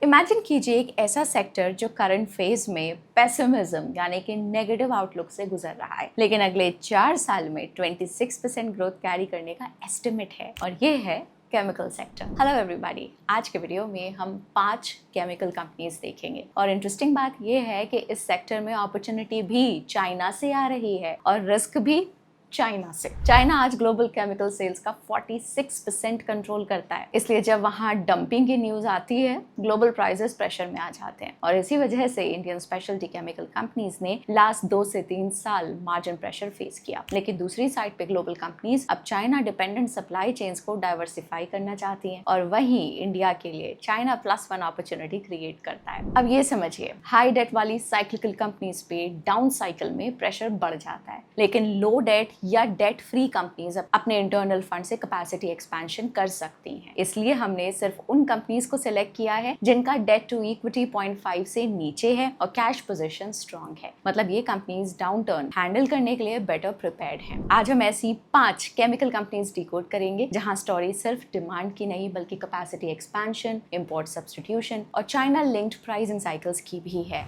Imagine कीजिए एक ऐसा सेक्टर जो करंट फेज में पेसिमिज्म यानी कि नेगेटिव आउटलुक से गुजर रहा है, लेकिन अगले 4 साल में 26% ग्रोथ कैरी करने का एस्टिमेट है, और ये है केमिकल सेक्टर। हेलो एवरीबॉडी, आज के वीडियो में हम 5 केमिकल कंपनीज देखेंगे और इंटरेस्टिंग बात ये है कि इस सेक्टर में अपॉर्चुनिटी भी चाइना से आ रही है और रिस्क भी चाइना से। चाइना आज ग्लोबल केमिकल सेल्स का 46% कंट्रोल करता है, इसलिए जब वहाँ डंपिंग की न्यूज आती है ग्लोबल प्राइसेस प्रेशर में आ जाते हैं, और इसी वजह से इंडियन स्पेशलिटी केमिकल कंपनीज ने लास्ट 2 से 3 साल मार्जिन प्रेशर फेस किया। लेकिन दूसरी साइड पे ग्लोबल कंपनीज अब चाइना डिपेंडेंट सप्लाई चेन्स को डाइवर्सिफाई करना चाहती हैं, और वहीं इंडिया के लिए चाइना +1 अपॉर्चुनिटी क्रिएट करता है। अब ये समझिए, हाई डेट वाली साइक्लिकल कंपनीज पे डाउन साइकिल में प्रेशर बढ़ जाता है, लेकिन लो डेट या डेट फ्री कंपनीज अपने इंटरनल फंड से कैपेसिटी एक्सपेंशन कर सकती हैं। इसलिए हमने सिर्फ उन कंपनीज को सिलेक्ट किया है जिनका डेट टू इक्विटी 0.5 से नीचे है और कैश पोजीशन स्ट्रांग है। मतलब ये कंपनीज डाउनटर्न हैंडल करने के लिए बेटर प्रिपेयर्ड हैं। आज हम ऐसी 5 केमिकल कंपनीज डिकोड करेंगे जहां स्टोरी सिर्फ डिमांड की नहीं बल्कि कैपेसिटी एक्सपेंशन, इंपोर्ट सब्स्टिट्यूशन और चाइना लिंक्ड प्राइसिंग साइकिल्स की भी है।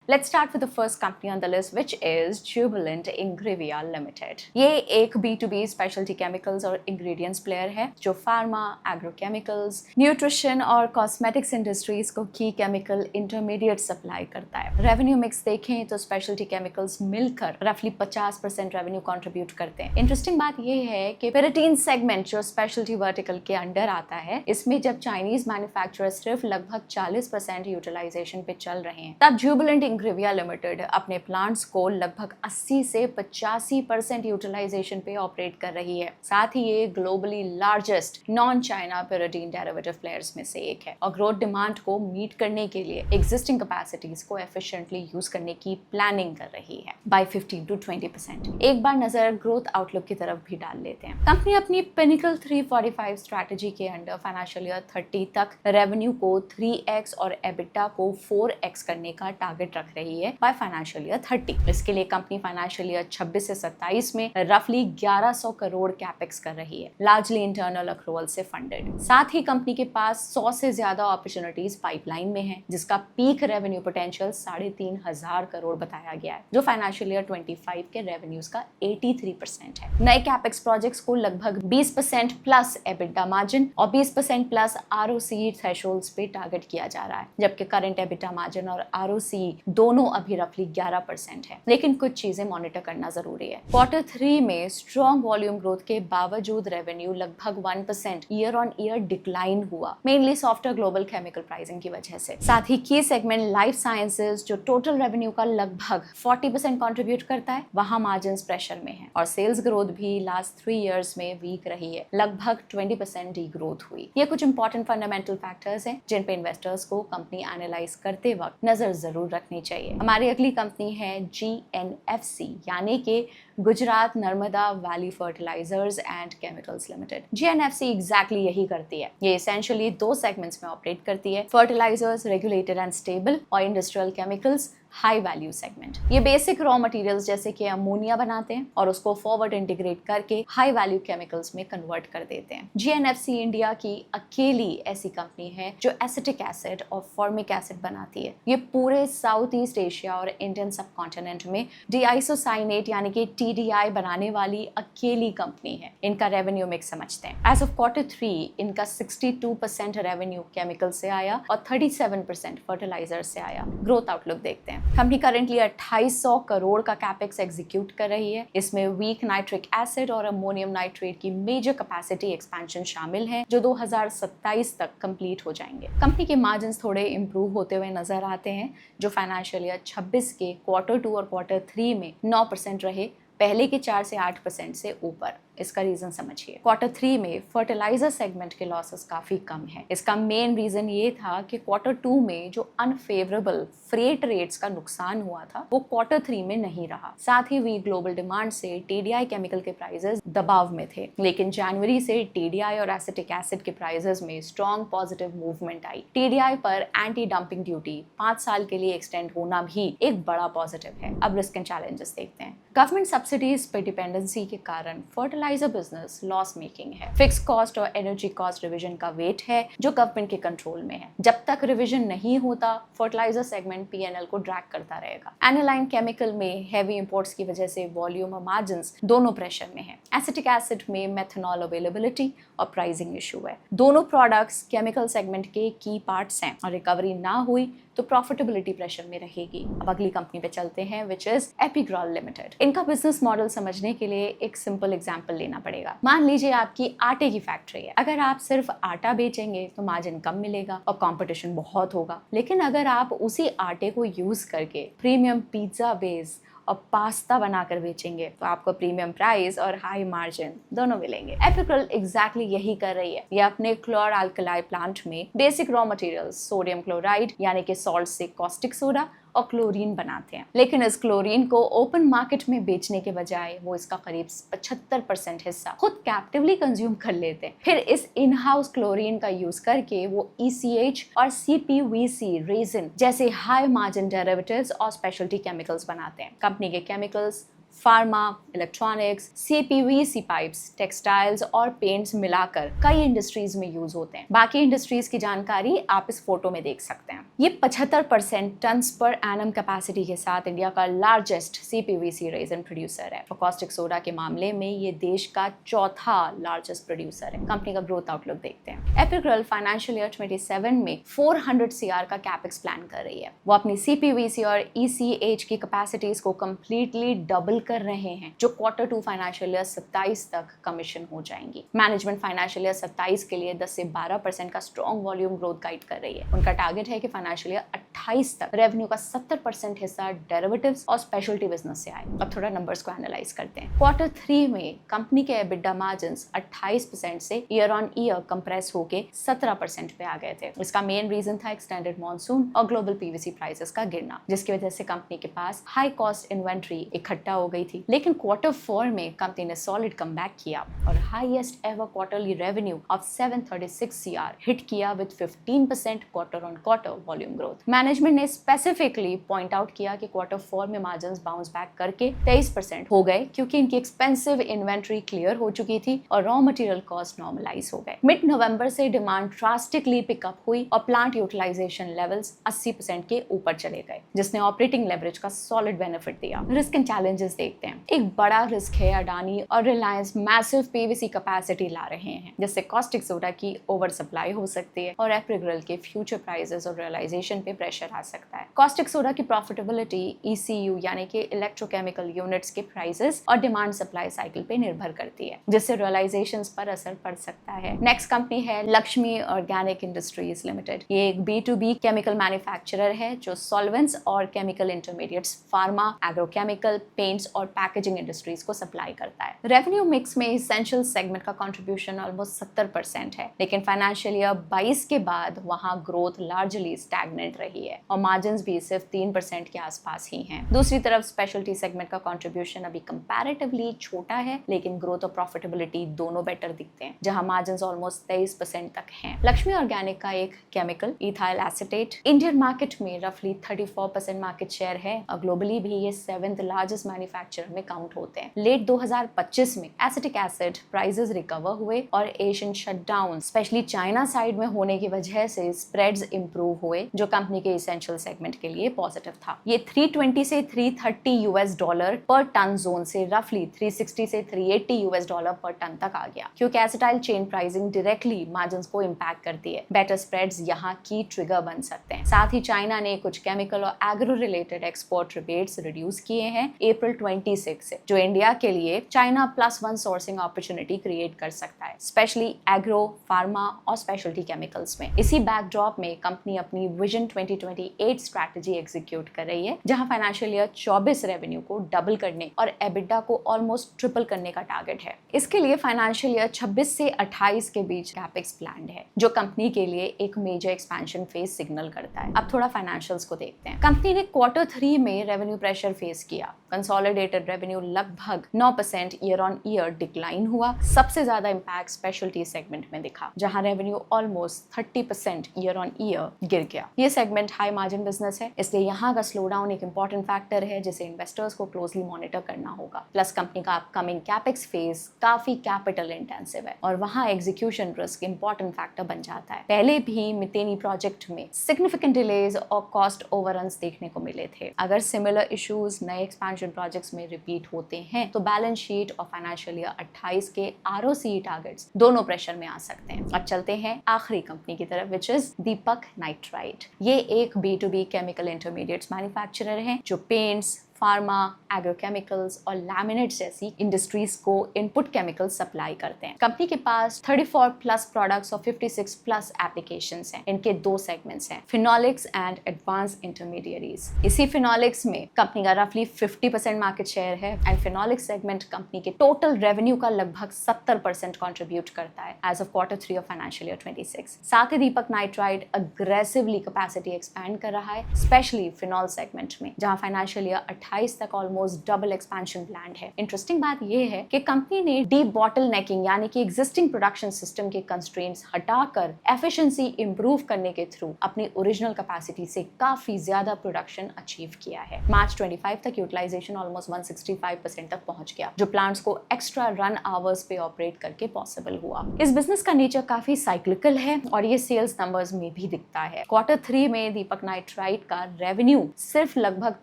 Let's start with the first company on the list, which is Jubilant Ingrevia Limited. ये एक B2B specialty chemicals और ingredients player है जो फार्मा, agrochemicals, nutrition और cosmetics industries को key chemical intermediate supply करता है। Revenue mix देखें तो specialty chemicals मिलकर roughly 50% revenue contribute करते हैं। Interesting बात ये है कि pyridine segment जो specialty vertical के अंडर आता है, इसमें जब Chinese manufacturers सिर्फ लगभग 40% utilization पे चल रहे हैं, तब Jubilant इंग्रेविया लिमिटेड अपने प्लांट्स को लगभग 80 से 85% यूटिलाइजेशन पे ऑपरेट कर रही है। साथ ही ये globally largest non China pyridine derivative players में से एक है और ग्रोथ डिमांड को मीट करने के लिए एग्जिस्टिंग कैपेसिटीज को एफिशिएंटली यूज करने की प्लानिंग कर रही है बाय 15 to 20%। एक बार नजर ग्रोथ आउटलुक की तरफ भी डाल लेते हैं। कंपनी अपनी पिनिकल 345 स्ट्रैटेजी के अंडर फाइनेंशियल ईयर 30 तक रेवेन्यू को 3x और एबिटा को 4x करने का टारगेट रख रही है बाय फाइनेंशियल ईयर 30। इसके लिए कंपनी फाइनेंशियल ईयर 26 से 27 में रफली 1100 करोड़ कैपेक्स कर रही है, लार्जली इंटरनल अक्रूवल से फंडेड। साथ ही कंपनी के पास 100 से ज्यादा अपॉर्चुनिटीज पाइपलाइन में हैं, जिसका पीक रेवेन्यू पोटेंशियल 3500 करोड़ बताया गया है, जो फाइनेंशियल ईयर 25 के रेवेन्यूज का 83% है। नए कैपेक्स प्रोजेक्ट्स को लगभग 20% प्लस एबिटा मार्जिन और 20% प्लस आरओसी थ्रेशोल्ड्स पे टारगेट किया जा रहा है, जबकि करंट एबिटा मार्जिन और आरओसी दोनों अभी रफली 11% है। लेकिन कुछ चीजें मॉनिटर करना जरूरी है। Q3 में स्ट्रॉन्ग वॉल्यूम ग्रोथ के बावजूद रेवेन्यू लगभग 1% ईयर ऑन ईयर डिक्लाइन हुआ, mainly softer global chemical pricing की वजह से। साथ ही की सेगमेंट लाइफ साइंसेज जो टोटल रेवेन्यू का लगभग 40% कंट्रीब्यूट करता है, वहां मार्जिन प्रेशर में है और सेल्स ग्रोथ भी लास्ट 3 इयर्स में वीक रही है, लगभग 20% डी ग्रोथ हुई। ये कुछ इंपॉर्टेंट फंडामेंटल फैक्टर्स हैं जिन पे इन्वेस्टर्स को कंपनी एनालाइज करते वक्त नजर जरूर रखनी चाहिए। हमारी अगली कंपनी है GNFC यानी कि Gujarat Narmada valley fertilisers and chemicals limited. GNFC exactly यही करती है। ये एसेंशियली 2 सेगमेंट्स में ऑपरेट करती है, फर्टिलाइजर्स रेगुलेटेड एंड स्टेबल और industrial chemicals high value segment. ये बेसिक रॉ मटेरियल्स जैसे कि अमोनिया बनाते हैं और उसको फॉरवर्ड इंटीग्रेट करके हाई वैल्यू केमिकल्स में कन्वर्ट कर देते हैं। GNFC इंडिया की अकेली ऐसी कंपनी है जो एसिटिक एसिड और फॉर्मिक एसिड बनाती है। ये पूरे साउथ ईस्ट एशिया और इंडियन सब कॉन्टिनेंट में डीआइसोसाइनेट यानी कि TDI बनाने वाली अकेली कंपनी है। इनका रेवेन्यू मिक्स समझते हैं। एज ऑफ Q3 इनका 62% रेवेन्यू केमिकल से आया और 37% फर्टिलाइजर से आया। ग्रोथ आउटलुक देखते हैं। कंपनी करंटली 2800 करोड़ का कैपेक्स एग्जीक्यूट कर रही है। इसमें वीक नाइट्रिक एसिड और अमोनियम नाइट्रेट की मेजर कैपेसिटी एक्सपेंशन शामिल है, जो 2027 तक कंप्लीट हो जाएंगे। कंपनी के मार्जिन्स थोड़े इंप्रूव होते हुए नजर आते हैं, जो फाइनेंशियल ईयर 26 के Q2 और Q3 में 9% रहे, पहले के 4 से 8% से ऊपर। इसका रीजन समझिए। Q3 में फर्टिलाइजर सेगमेंट के लॉसेस काफी कम है। इसका मेन रीजन ये था कि Q2 में जो अनफेवरेबल फ्रेट रेट्स का नुकसान हुआ था वो Q3 में नहीं रहा। साथ ही वीक ग्लोबल डिमांड से TDI केमिकल के प्राइसेस दबाव में थे, लेकिन जनवरी से TDI और एसिटिक एसिड के प्राइसेस में स्ट्रॉन्ग पॉजिटिव मूवमेंट आई। TDI पर एंटी डंपिंग ड्यूटी 5 साल के लिए एक्सटेंड होना भी एक बड़ा पॉजिटिव है। अब रिस्क एंड चैलेंजेस देखते हैं। गवर्नमेंट सब्सिडीज पर डिपेंडेंसी के कारण fertiliser fertiliser business loss making है। फिक्स कॉस्ट और एनर्जी कॉस्ट रिविजन का वेट है जो गवर्नमेंट के कंट्रोल में है। जब तक रिविजन नहीं होता फर्टिलाइजर सेगमेंट पीएनएल को ड्रैग करता रहेगा। एनालाइन केमिकल में हैवी इंपोर्ट्स की वजह से वॉल्यूम और मार्जिन्स दोनों प्रेशर में है। एसिटिक एसिड में मेथनॉल अवेलेबिलिटी और प्राइसिंग इशू है। दोनों प्रोडक्ट्स केमिकल सेगमेंट के की पार्ट्स हैं और रिकवरी ना हुई तो प्रॉफिटेबिलिटी प्रेशर में रहेगी। अब अगली कंपनी पे चलते हैं विच इज एपिग्रॉल लिमिटेड। इनका बिजनेस मॉडल समझने के लिए एक सिंपल एग्जांपल लेना पड़ेगा। मान लीजिए आपकी आटे की फैक्ट्री है। अगर आप सिर्फ आटा बेचेंगे तो मार्जिन कम मिलेगा और कंपटीशन बहुत होगा। लेकिन अगर आप उसी आटे को यूज करके प्रीमियम पिज्जा बेस और पास्ता बनाकर बेचेंगे तो आपको प्रीमियम प्राइस और हाई मार्जिन दोनों मिलेंगे। एपिग्रॉल एग्जैक्टली यही कर रही है। ये अपने क्लोर अल्कली प्लांट में basic raw materials sodium chloride यानी कि सॉल्ट से कॉस्टिक सोडा और क्लोरीन बनाते हैं। लेकिन इस क्लोरीन को ओपन मार्केट में बेचने के बजाय वो इसका करीब 75% हिस्सा खुद कैप्टिवली कंज्यूम कर लेते हैं। फिर इस इन हाउस क्लोरीन का यूज करके वो ECH और CPVC रेजिन जैसे हाई मार्जिन डेरिवेटिव्स और स्पेशलिटी केमिकल्स बनाते हैं। कंपनी के chemicals pharma, electronics, CPVC pipes, textiles और पेंट्स मिलाकर कई इंडस्ट्रीज में यूज होते हैं। बाकी इंडस्ट्रीज की जानकारी आप इस फोटो में देख सकते हैं। ये 75% टन्स पर एनम कैपेसिटी के साथ इंडिया का लार्जेस्ट CPVC रेजिन प्रोड्यूसर है और कॉस्टिक सोडा के मामले में ये देश का चौथा लार्जेस्ट प्रोड्यूसर है। कंपनी का ग्रोथ आउटलुक देखते हैं। एपिग्रॉल फाइनेंशियल ईयर 27 में 400 CR का कैपेक्स प्लान कर रही है। वो अपनी CPVC और ECH की कैपेसिटीज को कंप्लीटली डबल कर रहे हैं जो Q2 फाइनेंशियल ईयर 27 तक कमीशन हो जाएंगी। मैनेजमेंट फाइनेंशियल ईयर 27 के लिए 10 से 12% का स्ट्रॉन्ग वॉल्यूम ग्रोथ गाइड कर रही है। उनका टारगेट है कि फाइनेंशियल ईयर 28 तक रेवेन्यू का 70% हिस्सा डेरिवेटिव्स और स्पेशलिटी बिजनेस से आए। अब थोड़ा नंबर्स को एनालाइज करते हैं। Q3 में कंपनी के एबिटा मार्जिन्स 28% से ईयर ऑन ईयर कंप्रेस होके 17% पे आ गए थे। इसका मेन रीजन था एक्सटेंडेड मॉनसून और ग्लोबल PVC प्राइसेस का गिरना, जिसकी वजह से कंपनी के पास हाई कॉस्ट इन्वेंट्री इकट्ठा हो गई थी। लेकिन Q4 में कंपनी ने सॉलिड कमबैक किया और highest ever quarterly revenue of 736 CR hit किया with 15% quarter on quarter volume growth. Management ने स्पेसिफिकली पॉइंट आउट किया कि Q4 में मार्जिन्स बाउंस बैक करके 23% हो गए क्योंकि इनकी एक्सपेंसिव इन्वेंट्री क्लियर हो चुकी थी और रॉ मटेरियल कॉस्ट नॉर्मलाइज हो गए। मिड नवंबर से डिमांड ड्रास्टिकली पिकअप हुई और प्लांट यूटिलाइजेशन लेवल्स 80% के ऊपर चले गए, जिसने ऑपरेटिंग लेवरेज का सॉलिड बेनिफिट दिया। रिस्क एंड चैलेंजेस देखते हैं। एक बड़ा रिस्क है अडानी और रिलायंस मैसिव PVC कैपेसिटी ला रहे हैं, जिससे कॉस्टिक सोडा की ओवर सप्लाई हो सकती है और एपिग्रॉल के फ्यूचर प्राइसेस और रियलाइजेशन पे प्रेशर आ सकता है। कॉस्टिक सोडा की प्रॉफिटेबिलिटी ECU यानी कि इलेक्ट्रोकेमिकल यूनिट्स के प्राइसेस और डिमांड सप्लाई साइकिल पे निर्भर करती है, जिससे रियलाइजेशंस पर असर पड़ सकता है। नेक्स्ट कंपनी है लक्ष्मी ऑर्गेनिक इंडस्ट्रीज लिमिटेड। ये एक B2B केमिकल मैन्युफैक्चरर है जो सॉल्वेंट्स और chemical intermediates, pharma, agrochemical, paints और पैकेजिंग इंडस्ट्रीज को सप्लाई करता है। रेवेन्यू मिक्स में एसेंशियल सेगमेंट का कंट्रीब्यूशन ऑलमोस्ट 70% है, लेकिन फाइनेंशियल ईयर 22 के बाद वहां ग्रोथ लार्जली स्टैग्नेंट रही है और मार्जिन्स भी सिर्फ 3% के आसपास ही हैं। दूसरी तरफ स्पेशलिटी सेगमेंट का कंट्रीब्यूशन अभी कंपैरेटिवली छोटा है, लेकिन ग्रोथ और प्रॉफिटेबिलिटी दोनों बेटर दिखते हैं, जहां मार्जिन्स ऑलमोस्ट 23% तक हैं। लक्ष्मी ऑर्गेनिक का एक chemical ethyl acetate Indian market में रफली 34% मार्केट शेयर है और ग्लोबली भी ये 7th लार्जेस्ट मैन्युफैक्चरर में काउंट होते हैं। लेट 2025 में एसिटिक एसिड प्राइसेस रिकवर हुए और Asian shutdown specially China side में होने की वजह से स्प्रेड्स इंप्रूव हुए, जो कंपनी के एसेंशियल सेगमेंट के लिए पॉजिटिव था। ये 320 से 330 US डॉलर पर टन जोन से रफली 360 से 380 US डॉलर पर टन तक आ गया, क्योंकि acetyl chain pricing directly margins को इंपैक्ट करती है। बेटर स्प्रेड्स यहाँ की ट्रिगर बन सकते हैं। साथ ही चाइना ने कुछ केमिकल और agro related export rebates reduce किए हैं अप्रैल 26 से, जो इंडिया के लिए चाइना +1 सोर्सिंग अपॉर्चुनिटी क्रिएट कर सकता है, स्पेशली एग्रो, फार्मा और स्पेशलिटी केमिकल्स में। इसी बैकड्रॉप में कंपनी अपनी विजन 2028 स्ट्रैटेजी एग्जीक्यूट कर रही है, जहां फाइनेंशियल ईयर 24 रेवेन्यू को डबल करने और एबिटा को ऑलमोस्ट ट्रिपल करने का टारगेट है। इसके लिए फाइनेंशियल ईयर 26 से 28 के बीच कैपेक्स प्लान्ड है, जो कंपनी के लिए एक मेजर एक्सपेंशन फेज सिग्नल करता है। अब थोड़ा फाइनेंशियल्स को देखते हैं। कंपनी ने Q3 में रेवेन्यू प्रेशर फेस किया। कंसोलिडेटेड रेवेन्यू लगभग 9% ईयर ऑन ईयर डिक्लाइन हुआ। सबसे ज्यादा इंपैक्ट स्पेशलिटी सेगमेंट में दिखा, जहां revenue almost 30% year on year गिर गया। ये segment inherent high margin business है, इसलिए यहाँ का स्लो डाउन एक इंपॉर्टेंट फैक्टर है जिसे इन्वेस्टर्स को क्लोजली मॉनिटर करना होगा। प्लस कंपनी का अपकमिंग कैपेक्स फेज काफी कैपिटल इंटेंसिव है और वहाँ एग्जीक्यूशन रिस्क इंपॉर्टेंट फैक्टर बन जाता है। पहले भी मितेनी प्रोजेक्ट में सिग्निफिकेंट डिलेज और कॉस्ट ओवररन्स देखने को मिले थे। अगर सिमिलर इश्यूज नए एक्सपेंशन प्रोजेक्ट्स में रिपीट होते हैं तो बैलेंस शीट और फाइनेंशियल ईयर 28 के ROCE टारगेट्स दोनों प्रेशर में आ सकते हैं। अब चलते हैं आखिरी कंपनी की तरफ, विच इज दीपक नाइट्राइट। ये एक B2B केमिकल इंटरमीडिएट्स मैन्युफैक्चरर है जो पेंट्स, फार्मा, एग्रोकेमिकल्स और लैमिनेट्स जैसी इंडस्ट्रीज को इनपुट केमिकल सप्लाई करते हैं। कंपनी के पास 34 प्लस प्रोडक्ट्स और 56 प्लस एप्लीकेशंस हैं। इनके दो सेगमेंट्स हैं, फिनोलिक्स एंड एडवांस इंटरमीडिएरीज। इसी फिनोलिक्स में कंपनी का रफली 50% मार्केट शेयर है एंड फिनोलिक्स सेगमेंट कंपनी के टोटल रेवेन्यू का लगभग 70% कंट्रीब्यूट करता है as of Q3 of financial year 26। साथ ही Deepak nitrite aggressively capacity expand कर रहा है, स्पेशली फिनॉल सेगमेंट में, जहां फाइनेंशियल ईयर 28 तक ऑलमोस्ट डबल एक्सपेंशन प्लान है। इंटरेस्टिंग बात यह है कि कंपनी ने डी बॉटलनेकिंग यानी कि एग्जिस्टिंग प्रोडक्शन सिस्टम के कंस्ट्रेंट्स हटाकर एफिशिएंसी इंप्रूव करने के थ्रू अपनी ओरिजिनल कैपेसिटी से काफी ज्यादा प्रोडक्शन अचीव किया है। मार्च 25 तक यूटिलाइजेशन ऑलमोस्ट 165% तक पहुंच गया, जो प्लांट्स को एक्स्ट्रा रन आवर्स पे ऑपरेट करके पॉसिबल हुआ। इस बिजनेस का नेचर काफी साइक्लिकल है और ये सेल्स नंबर्स में भी दिखता है। Q3 में दीपक नाइट्राइट का रेवेन्यू सिर्फ लगभग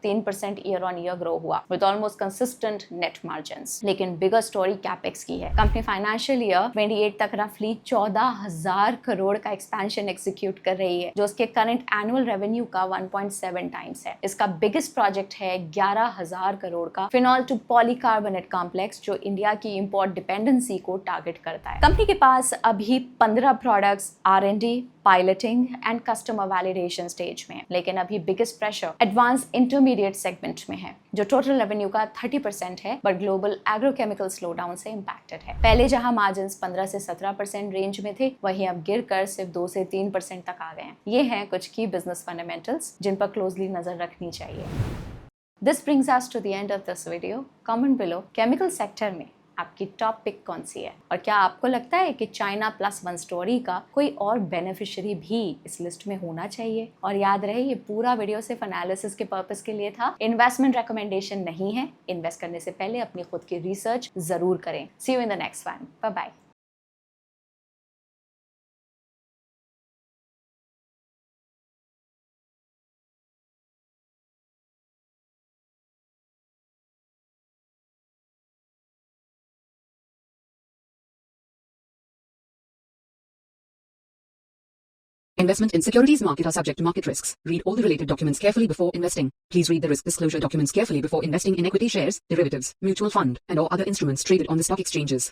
3% ईयर ऑन ईयर ग्रो हुआ with almost consistent net margins. लेकिन बिगर स्टोरी कैपेक्स की है। कंपनी फाइनेंशियल ईयर 28 तक रफली 14,000 करोड़ का एक्सपेंशन एग्जीक्यूट कर रही है, जो उसके करंट एनुअल रेवेन्यू का 1.7 टाइम्स है। इसका बिगेस्ट प्रोजेक्ट है 11,000 करोड़ का फिनॉल टू पॉलीकार्बोनेट कॉम्प्लेक्स, जो इंडिया की इंपोर्ट डिपेंडेंसी को टारगेट करता है। कंपनी के पास अभी 15 products R&D, piloting and customer validation stage में है, लेकिन अभी biggest pressure advance intermediate segment में है, जो टोटल रेवेन्यू का 30% है बट ग्लोबल एग्रोकेमिकल स्लोडाउन से इंपैक्टेड है। पहले जहां मार्जिन्स 15 से 17% रेंज में थे, वहीं अब गिरकर सिर्फ 2 से 3% तक आ गए हैं। ये हैं कुछ की बिजनेस फंडामेंटल्स जिन पर क्लोजली नजर रखनी चाहिए। This brings us to the end of this video. Comment below chemical sector में आपकी टॉप पिक कौन सी है, और क्या आपको लगता है कि चाइना +1 स्टोरी का कोई और बेनिफिशियरी भी इस लिस्ट में होना चाहिए? और याद रहे, ये पूरा वीडियो सिर्फ एनालिसिस के पर्पस के लिए था, इन्वेस्टमेंट रिकमेंडेशन नहीं है। इन्वेस्ट करने से पहले अपनी खुद की रिसर्च जरूर करें। See you in the next one. Bye bye. Investment in securities market are subject to market risks. Read all the related documents carefully before investing. Please read the risk disclosure documents carefully before investing in equity shares, derivatives, mutual fund, and or other instruments traded on the stock exchanges.